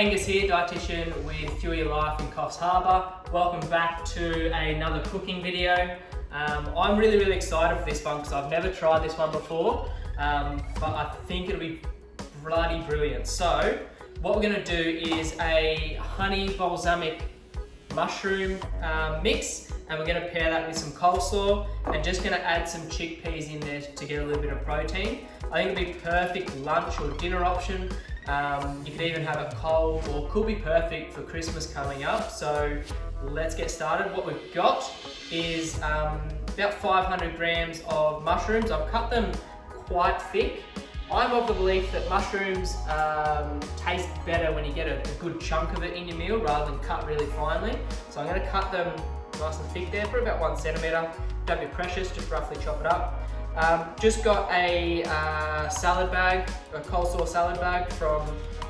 Angus here, Dietitian with Fuel Your Life in Coffs Harbour. Welcome back to another cooking video. I'm really excited for this one because I've never tried this one before, but I think it'll be bloody brilliant. So what we're going to do is a honey balsamic mushroom mix, and we're going to pair that with some coleslaw and just going to add some chickpeas in there to get a little bit of protein. I think it'll be perfect lunch or dinner option. You could even have it cold, or could be perfect for Christmas coming up. So let's get started. What we've got is about 500 grams of mushrooms. I've cut them quite thick. I'm of the belief that mushrooms taste better when you get a good chunk of it in your meal rather than cut really finely. So I'm going to cut them nice and thick there, for about 1 centimetre. Don't be precious, just roughly chop it up. Just got a salad bag, a coleslaw salad bag from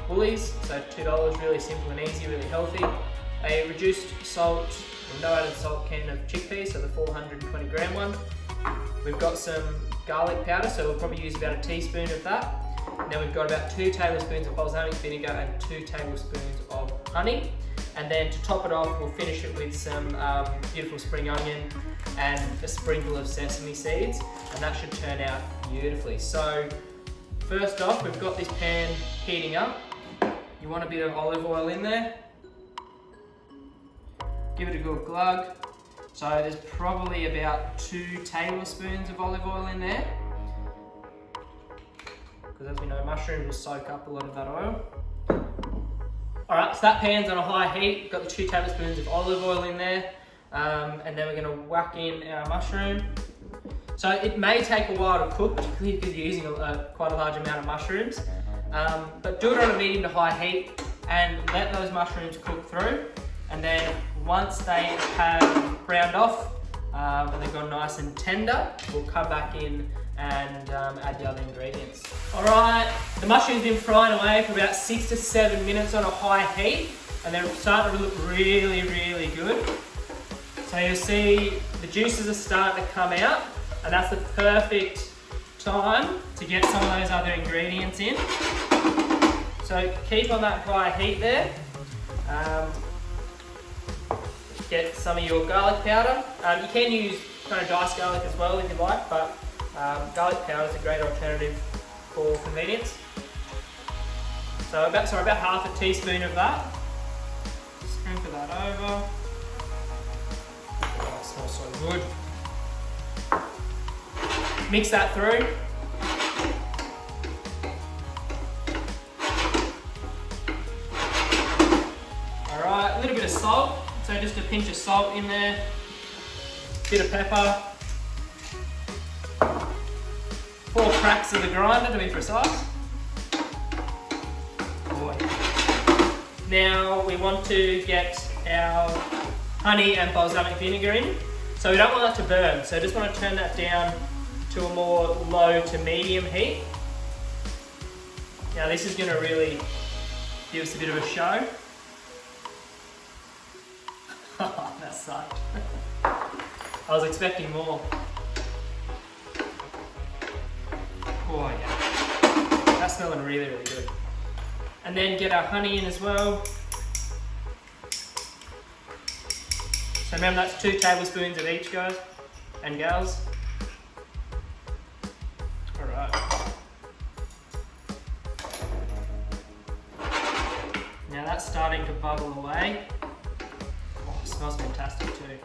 Woolies, so $2, really simple and easy, really healthy. A reduced salt, or no added salt can of chickpeas, so the 420 gram one. We've got some garlic powder, so we'll probably use about a teaspoon of that. And then we've got about 2 tablespoons of balsamic vinegar and 2 tablespoons of honey. And then to top it off, we'll finish it with some beautiful spring onion and a sprinkle of sesame seeds, and that should turn out beautifully. So first off, we've got this pan heating up. You want a bit of olive oil in there. Give it a good glug. So there's probably about 2 tablespoons of olive oil in there, because as we know, mushrooms will soak up a lot of that oil. Alright, so that pan's on a high heat. We've got the 2 tablespoons of olive oil in there, and then we're going to whack in our mushroom. So it may take a while to cook, particularly if you're using quite a large amount of mushrooms, but do it on a medium to high heat and let those mushrooms cook through. And then once they have browned off and they've gone nice and tender, we'll come back in and add the other ingredients. Alright, the mushroom's been frying away for about 6 to 7 minutes on a high heat, and they're starting to look really good. So you'll see the juices are starting to come out, and that's the perfect time to get some of those other ingredients in. So keep on that high heat there. Get some of your garlic powder. You can use kind of diced garlic as well if you like, but garlic powder is a great alternative for convenience. So about half a teaspoon of that. Sprinkle that over. Oh, it smells so good. Mix that through. Alright, a little bit of salt. So just a pinch of salt in there. Bit of pepper. 4 cracks of the grinder to be precise. Now we want to get our honey and balsamic vinegar in. So we don't want that to burn, so just want to turn that down to a more low to medium heat. Now this is going to really give us a bit of a show. That sucked. I was expecting more. Oh yeah, that's smelling really good. And then get our honey in as well. So remember, that's 2 tablespoons of each, guys and gals. Alright. Now that's starting to bubble away. Oh, it smells fantastic too.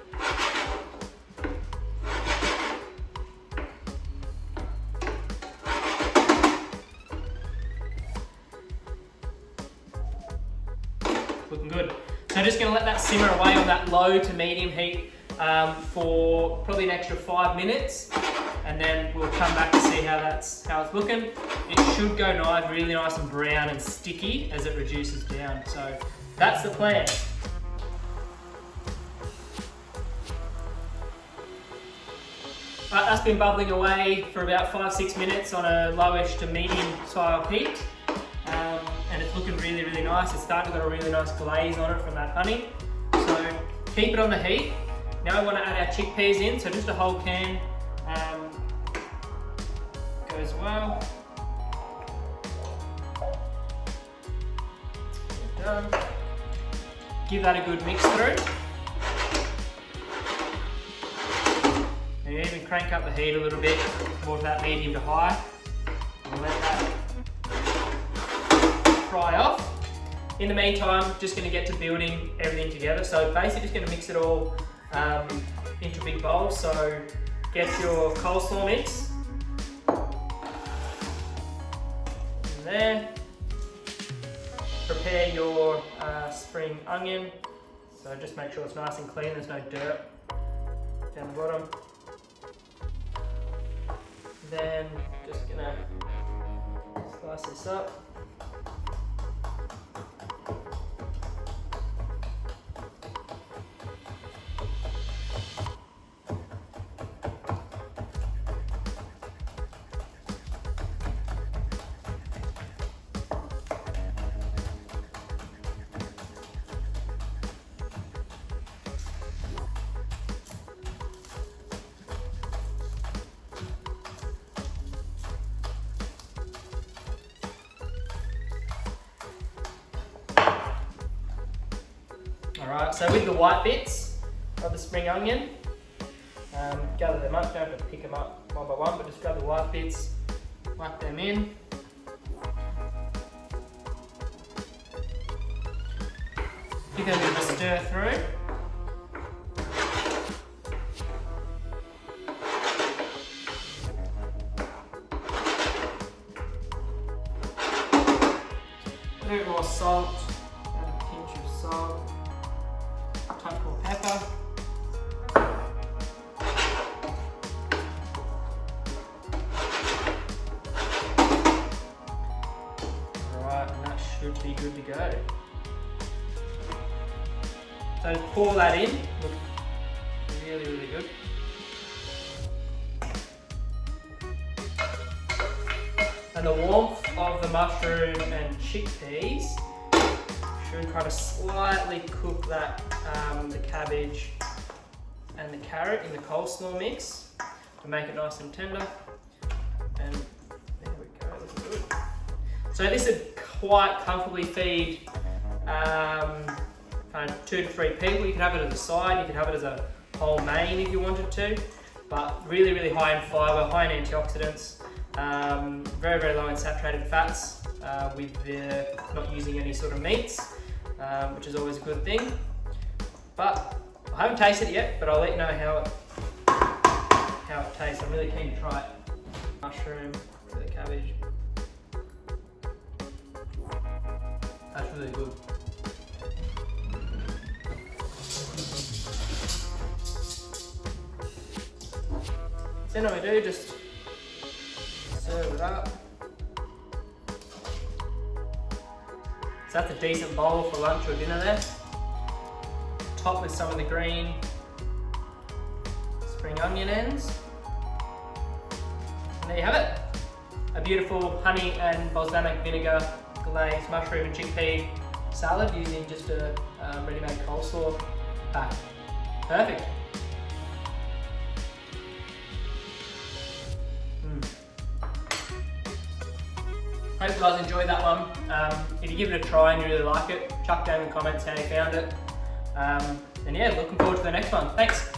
Looking good. So just going to let that simmer away on that low to medium heat for probably an extra 5 minutes, and then we'll come back to see how it's looking. It should go nice, really nice and brown and sticky as it reduces down. So that's the plan. Right, that's been bubbling away for about 5-6 minutes on a lowish to medium style heat. And it's looking really nice. It's starting to get a really nice glaze on it from that honey. So keep it on the heat. Now we want to add our chickpeas in, so just a whole can goes well. There we done. Give that a good mix through. And even crank up the heat a little bit, more to that medium to high. And let that fry off. In the meantime, just going to get to building everything together. So basically just going to mix it all into a big bowl. So get your coleslaw mix. In there. Prepare your spring onion. So just make sure it's nice and clean, there's no dirt down the bottom. Then just going to slice this up. Alright, so with the white bits of the spring onion, gather them up, don't have to pick them up one by one, but just grab the white bits, whack them in. Give them a bit of a stir through. A bit more salt, and a pinch of salt. Touch more pepper. Alright, and that should be good to go. So just pour that in. Look really, really good. And the warmth of the mushroom and chickpeas should kind of slightly cook that the cabbage and the carrot in the coleslaw mix to make it nice and tender. And there we go, looking good. So this would quite comfortably feed kind of 2 to 3 people. You can have it as a side, you can have it as a whole main if you wanted to, but really, really high in fibre, high in antioxidants, very, very low in saturated fats with the not using any sort of meats. Which is always a good thing. But I haven't tasted it yet, but I'll let you know how it tastes. I'm really keen to try it. Mushroom to the cabbage. That's really good. So then what we do, just serve it up. So that's a decent bowl for lunch or dinner there. Top with some of the green spring onion ends. And there you have it. A beautiful honey and balsamic vinegar glazed mushroom and chickpea salad using just a ready-made coleslaw pack. Perfect. Hope you guys enjoyed that one. If you give it a try and you really like it, chuck down in the comments how you found it. And yeah, looking forward to the next one. Thanks.